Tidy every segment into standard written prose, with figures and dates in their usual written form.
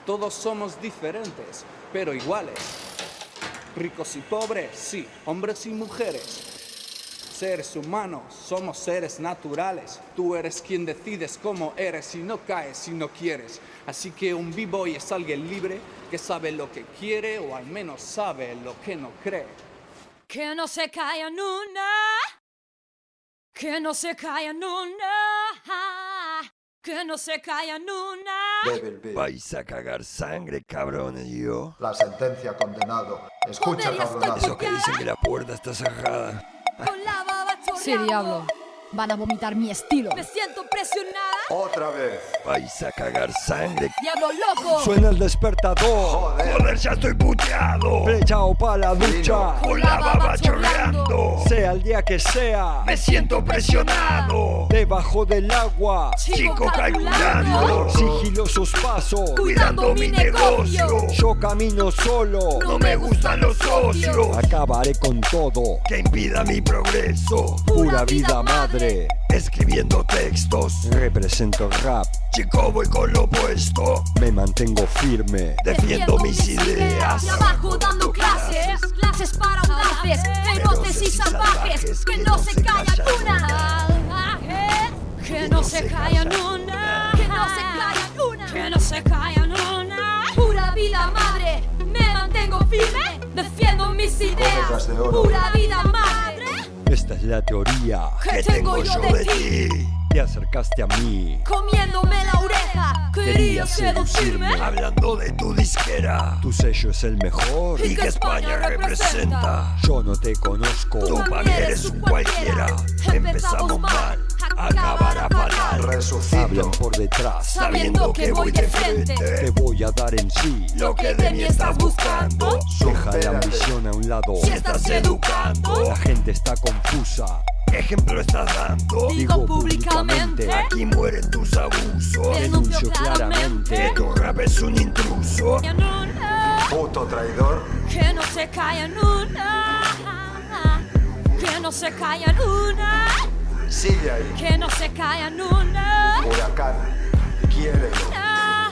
Todos somos diferentes, pero iguales. Ricos y pobres, sí, hombres y mujeres. Seres humanos, somos seres naturales. Tú eres quien decides cómo eres y no caes si no quieres. Así que un b-boy es alguien libre que sabe lo que quiere o al menos sabe lo que no cree. Que no se calla una, que no se calla una, que no se calla una. Vais a cagar sangre, cabrones, yo. La sentencia, condenado. Escucha, cabronazo. Eso que dicen que la puerta está cerrada. Con la baba chorreando. Sí, diablo. Van a vomitar mi estilo. Me siento presionada. Otra vez. Vais a cagar sangre. Diablo loco. Suena el despertador. Joder. Ya estoy puteado. Flechao pa' la ducha. Con la baba chorreando. Sea el día que sea. Me siento presionado. Debajo del agua. Chico calculando. Sigilosos pasos. Cuidando mi negocio. Yo camino solo. No me gustan los socios. Acabaré con todo que impida mi progreso. Pura vida madre. Escribiendo textos. Represento rap. Chico, voy con lo opuesto. Me mantengo firme. Defiendo mis ideas. Trabajo dando clases. Clases para audaces. Feroces y salvajes. Que no se callan una. Que no se callan una. Que no se callan una. Que no se callan una. Pura vida madre. Me mantengo firme. Defiendo mis ideas. Cosas de oro. Pura vida madre. Esta es la teoría ¿Qué tengo yo de ti? Te acercaste a mí. Comiéndome la oreja. Querías seducirme. Hablando de tu disquera. Tu sello es el mejor. Y que España representa. Yo no te conozco. Tú para mí eres un cualquiera. Empezamos mal. Acabará fatal. Resucito. Hablan por detrás. Sabiendo que voy de frente. Te voy a dar en sí Lo que de mí estás buscando. Deja la ambición a un lado. Si estás educando. La gente está confusa. ¿Qué ejemplo estás dando? Digo públicamente. Aquí mueren tus abusos. Denuncio claramente. Tu rap es un intruso. Puto traidor. Que no se callan una. Que no se callan una. Sigue ahí. Que no se callan una. Huracán. Quiérelo.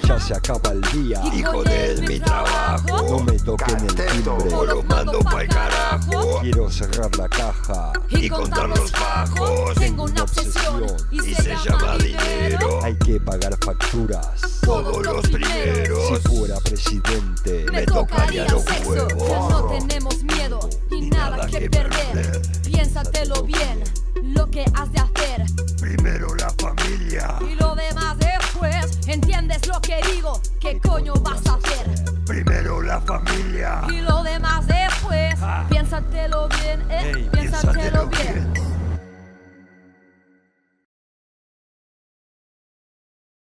Ya se acaba el día. Hijo de mi trabajo. No me toquen el Cateto. timbre. O los mando pa'l carajo. Quiero cerrar la caja Y contar los bajos. Tengo una obsesión y se llama dinero. Hay que pagar facturas. Todos los primeros. Si fuera presidente Me tocaría los sexo. huevos. Ya no tenemos miedo ni nada que perder. Piénsatelo bien, lo que has de hacer. Primero la familia. Y lo demás después. ¿Entiendes lo que digo? ¿Qué coño vas a hacer? Primero la familia. Y lo